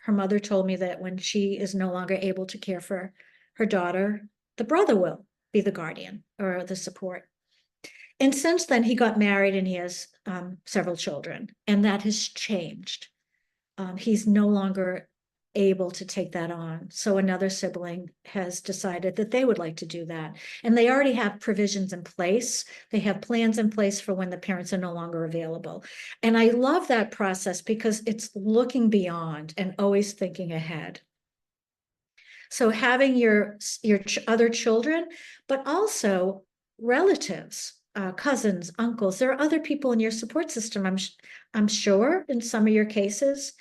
her mother told me that when she is no longer able to care for her daughter, the brother will be the guardian or the support. And since then, he got married and he has several children, and that has changed. He's no longer able to take that on. So another sibling has decided that they would like to do that. And they already have provisions in place. They have plans in place for when the parents are no longer available. And I love that process because it's looking beyond and always thinking ahead. So having your other children, but also relatives, cousins, uncles, there are other people in your support system, I'm sure in some of your cases.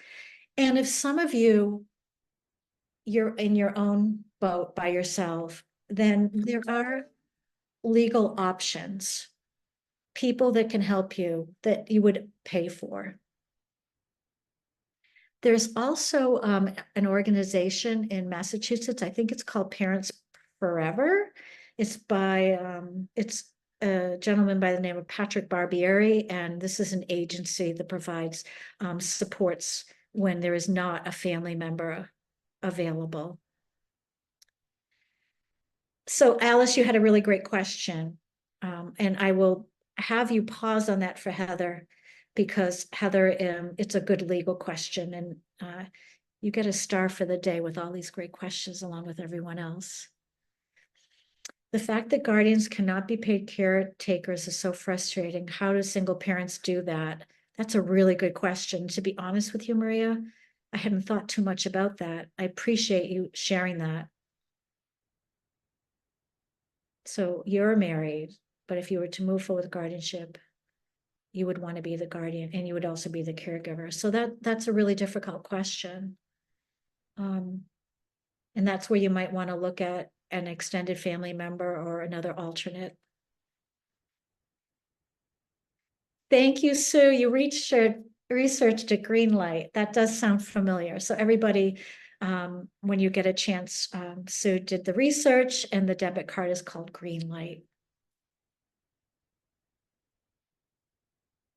And if some of you, you're in your own boat by yourself, then there are legal options, people that can help you that you would pay for. There's also an organization in Massachusetts, I think it's called Parents Forever. It's by, it's a gentleman by the name of Patrick Barbieri, and this is an agency that provides supports when there is not a family member available. So Alice, you had a really great question. And I will have you pause on that for Heather, because Heather, it's a good legal question, and you get a star for the day with all these great questions along with everyone else. The fact that guardians cannot be paid caretakers is so frustrating. How do single parents do that? That's a really good question. To be honest with you, Maria, I hadn't thought too much about that. I appreciate you sharing that. So you're married, but if you were to move forward with guardianship, you would want to be the guardian and you would also be the caregiver. So that's a really difficult question. And that's where you might want to look at an extended family member or another alternate. Thank you, Sue. You researched a green light. That does sound familiar. So everybody, when you get a chance, Sue did the research, and the debit card is called Green Light.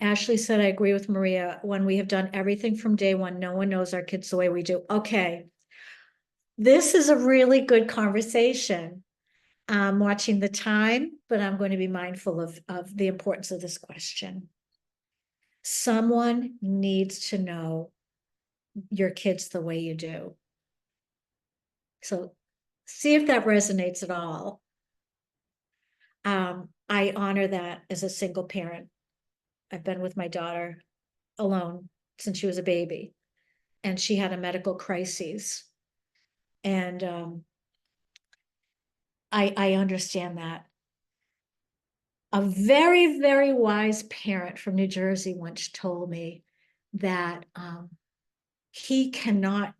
Ashley said, I agree with Maria. When we have done everything from day one, no one knows our kids the way we do. Okay. This is a really good conversation. I'm watching the time, but I'm going to be mindful of the importance of this question. Someone needs to know your kids the way you do. So see if that resonates at all. I honor that as a single parent. I've been with my daughter alone since she was a baby, and she had a medical crisis. And I understand that. A very, very wise parent from New Jersey once told me that he cannot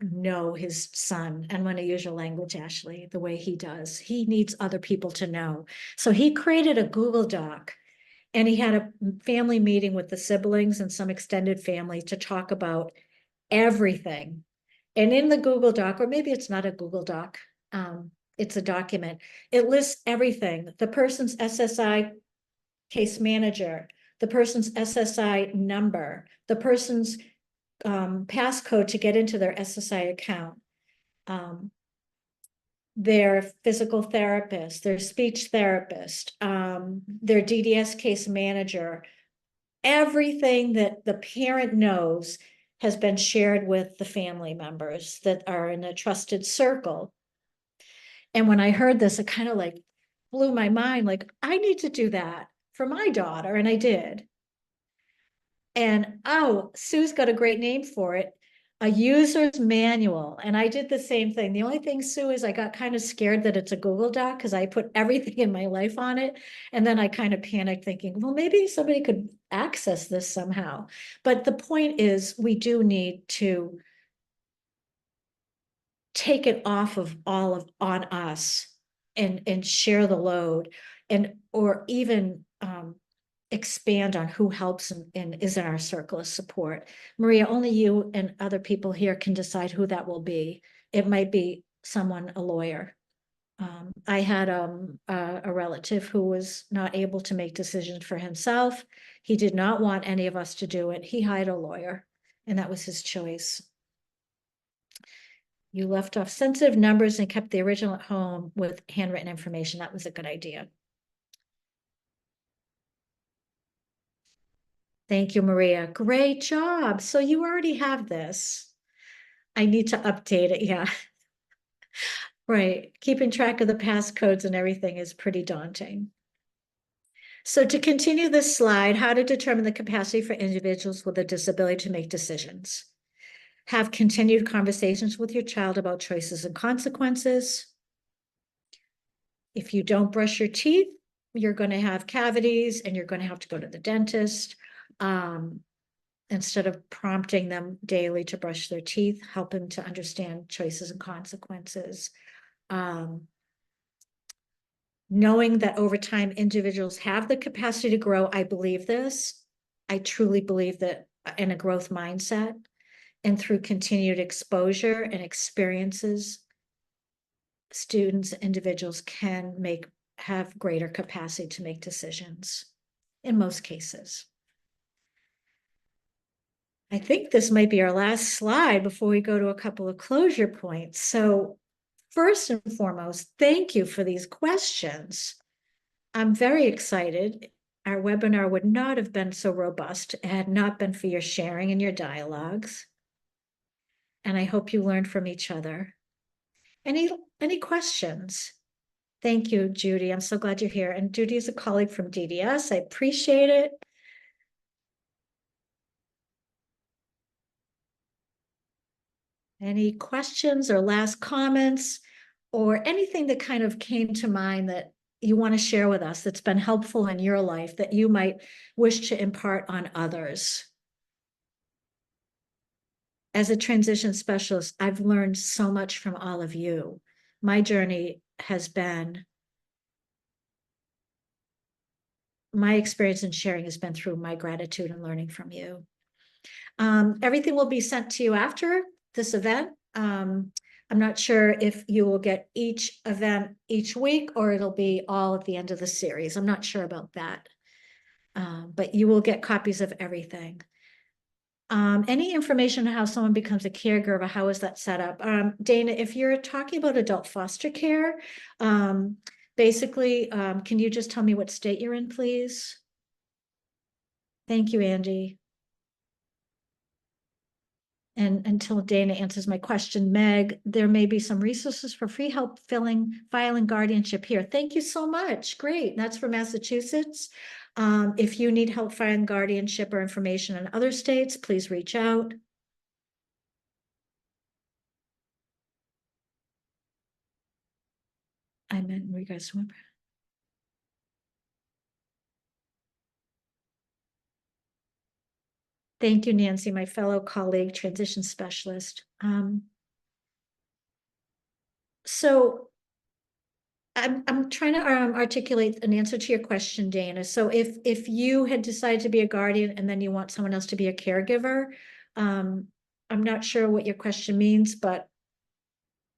know his son, and I'm going to use your language, Ashley, the way he does. He needs other people to know. So he created a Google Doc, and he had a family meeting with the siblings and some extended family to talk about everything. And in the Google Doc, or maybe it's not a Google Doc, it's a document, it lists everything: the person's SSI case manager, the person's SSI number, the person's passcode to get into their SSI account, their physical therapist, their speech therapist, their DDS case manager. Everything that the parent knows has been shared with the family members that are in a trusted circle. And when I heard this, it kind of like blew my mind. Like, I need to do that for my daughter. And I did. And oh, Sue's got a great name for it, a user's manual. And I did the same thing. The only thing, Sue, is I got kind of scared that it's a Google Doc because I put everything in my life on it. And then I kind of panicked thinking, well, maybe somebody could access this somehow. But the point is, we do need to take it off of all of on us and share the load, and or even expand on who helps and is in our circle of support. Maria, only you and other people here can decide who that will be. It might be someone, a lawyer. I had a relative who was not able to make decisions for himself. He did not want any of us to do it. He hired a lawyer, and that was his choice. You left off sensitive numbers and kept the original at home with handwritten information. That was a good idea. Thank you, Maria. Great job. So you already have this. I need to update it. Yeah. Right. Keeping track of the passcodes and everything is pretty daunting. So to continue this slide, how to determine the capacity for individuals with a disability to make decisions. Have continued conversations with your child about choices and consequences. If you don't brush your teeth, you're going to have cavities and you're going to have to go to the dentist. Instead of prompting them daily to brush their teeth, help them to understand choices and consequences. Knowing that over time, individuals have the capacity to grow. I believe this. I truly believe that in a growth mindset, and through continued exposure and experiences, students, individuals can have greater capacity to make decisions in most cases. I think this might be our last slide before we go to a couple of closure points. So first and foremost, thank you for these questions. I'm very excited. Our webinar would not have been so robust had not been for your sharing and your dialogues. And I hope you learned from each other. Any questions? Thank you, Judy. I'm so glad you're here. And Judy is a colleague from DDS. I appreciate it. Any questions or last comments or anything that kind of came to mind that you want to share with us that's been helpful in your life that you might wish to impart on others? As a transition specialist, I've learned so much from all of you. My journey has been, my experience in sharing has been through my gratitude and learning from you. Everything will be sent to you after this event. I'm not sure if you will get each event each week or it'll be all at the end of the series. I'm not sure about that. But you will get copies of everything. Any information on how someone becomes a caregiver, how is that set up? Dana, if you're talking about adult foster care, basically, can you just tell me what state you're in, please? Thank you, Andy. And until Dana answers my question, Meg, there may be some resources for free help filing guardianship here. Thank you so much. Great. That's for Massachusetts. If you need help filing guardianship or information in other states, please reach out. I meant in regards to. Thank you, Nancy, my fellow colleague, transition specialist. So I'm trying to articulate an answer to your question, Dana. So if you had decided to be a guardian and then you want someone else to be a caregiver, I'm not sure what your question means, but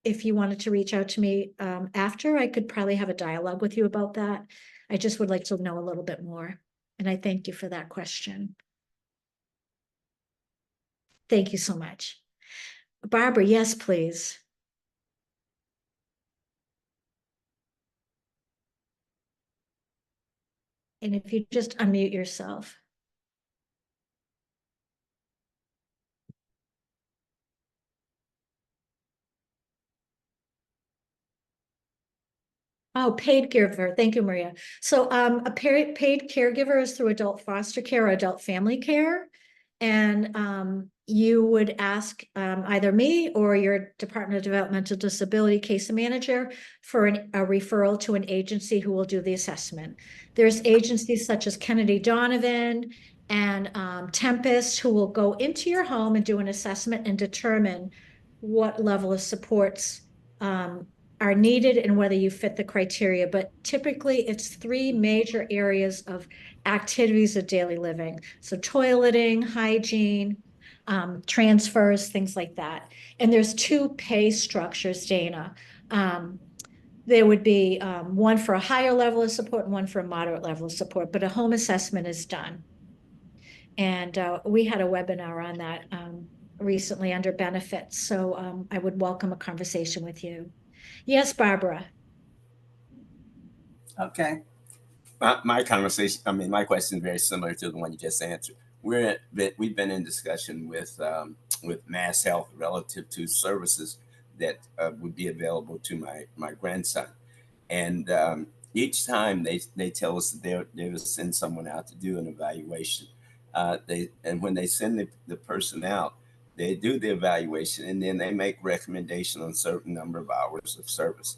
if you wanted to reach out to me after, I could probably have a dialogue with you about that. I just would like to know a little bit more. And I thank you for that question. Thank you so much. Barbara, yes, please. And if you just unmute yourself. Oh, paid caregiver. Thank you, Maria. So a paid caregiver is through adult foster care or adult family care. And you would ask either me or your Department of Developmental Disability case manager for a referral to an agency who will do the assessment. There's agencies such as Kennedy Donovan and Tempest who will go into your home and do an assessment and determine what level of supports are needed and whether you fit the criteria. But typically it's three major areas of activities of daily living. So toileting, hygiene, transfers, things like that. And there's two pay structures, Dana. There would be one for a higher level of support and one for a moderate level of support, but a home assessment is done. And we had a webinar on that recently under benefits. So I would welcome a conversation with you. Yes, Barbara. Okay. My conversation, I mean, my question is very similar to the one you just answered. We've been in discussion with Mass Health relative to services that would be available to my grandson, and each time they tell us that they will send someone out to do an evaluation. And when they send the person out, they do the evaluation and then they make recommendation on a certain number of hours of service.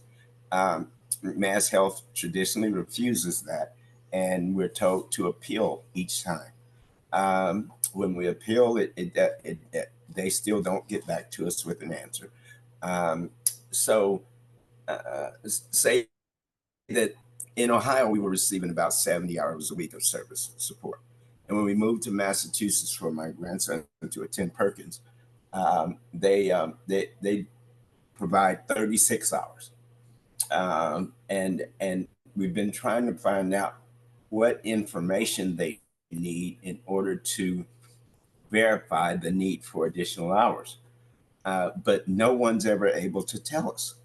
Mass Health traditionally refuses that, and we're told to appeal each time. When we appeal, they still don't get back to us with an answer. So, say that in Ohio, we were receiving about 70 hours a week of service support. And when we moved to Massachusetts for my grandson to attend Perkins, they provide 36 hours. And we've been trying to find out what information they need in order to verify the need for additional hours. But no one's ever able to tell us.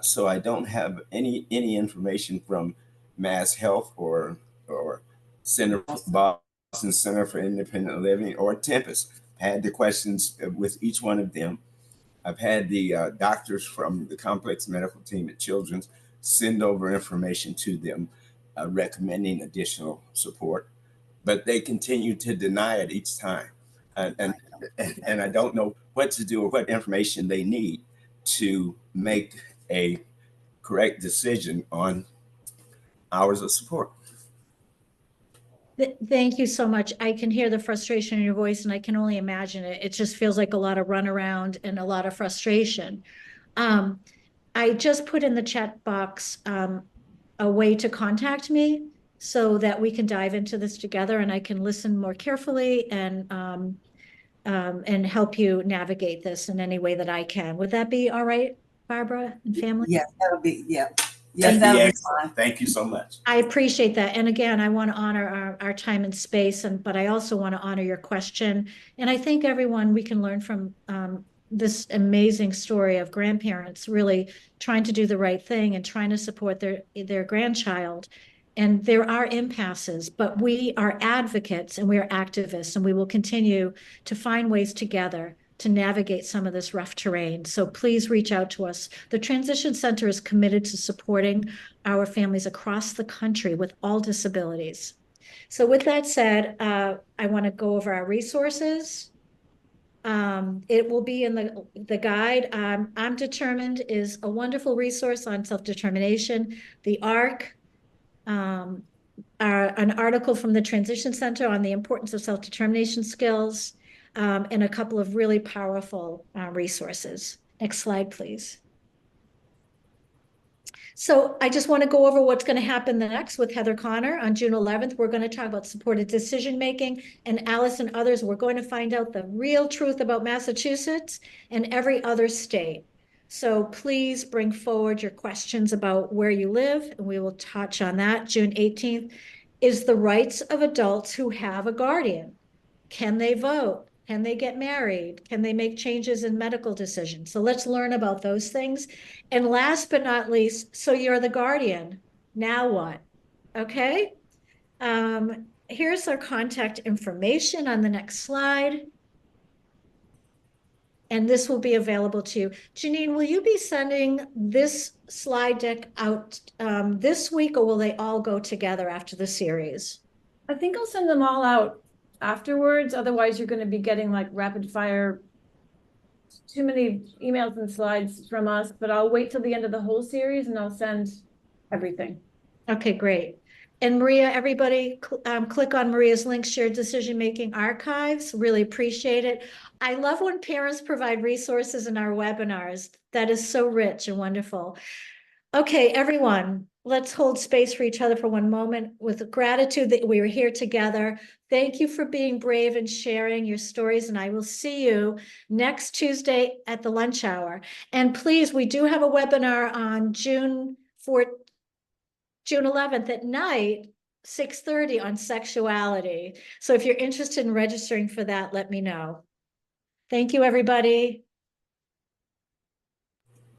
So I don't have any information from Mass Health or Boston Center for Independent Living or Tempest. I had the questions with each one of them. I've had the doctors from the complex medical team at Children's send over information to them recommending additional support, but they continue to deny it each time. And I don't know what to do or what information they need to make a correct decision on hours of support. Thank you so much. I can hear the frustration in your voice and I can only imagine it. It just feels like a lot of runaround and a lot of frustration. I just put in the chat box a way to contact me so that we can dive into this together and I can listen more carefully and help you navigate this in any way that I can. Would that be all right, Barbara and family? Yes, that'll be, yeah. Yes, That'll be excellent. fine. Thank you so much. I appreciate that. And again, I want to honor our time and space, but I also want to honor your question. And I think everyone, we can learn from this amazing story of grandparents really trying to do the right thing and trying to support their grandchild. And there are impasses, but we are advocates and we are activists, and we will continue to find ways together to navigate some of this rough terrain. So please reach out to us. The Transition Center is committed to supporting our families across the country with all disabilities. So with that said, I want to go over our resources. It will be in the guide. I'm Determined is a wonderful resource on self-determination. The ARC, an article from the Transition Center on the importance of self-determination skills, and a couple of really powerful resources. Next slide, please. So I just want to go over what's going to happen next with Heather Connor on June 11th. We're going to talk about supported decision-making, and Alice and others, we're going to find out the real truth about Massachusetts and every other state. So please bring forward your questions about where you live, and we will touch on that. June 18th is the rights of adults who have a guardian. Can they vote? Can they get married? Can they make changes in medical decisions? So let's learn about those things. And last but not least, so you're the guardian. Now what? Okay. Here's our contact information on the next slide. And this will be available to you. Janine, will you be sending this slide deck out this week, or will they all go together after the series? I think I'll send them all out afterwards. Otherwise, you're going to be getting like rapid fire, too many emails and slides from us, but I'll wait till the end of the whole series and I'll send everything. Okay, great. And Maria, everybody, click on Maria's link, Shared Decision Making Archives. Really appreciate it. I love when parents provide resources in our webinars. That is so rich and wonderful. Okay, everyone, let's hold space for each other for one moment with gratitude that we were here together. Thank you for being brave and sharing your stories, and I will see you next Tuesday at the lunch hour. And please, we do have a webinar on June 11th at night, 6:30 on sexuality. So if you're interested in registering for that, let me know. Thank you, everybody.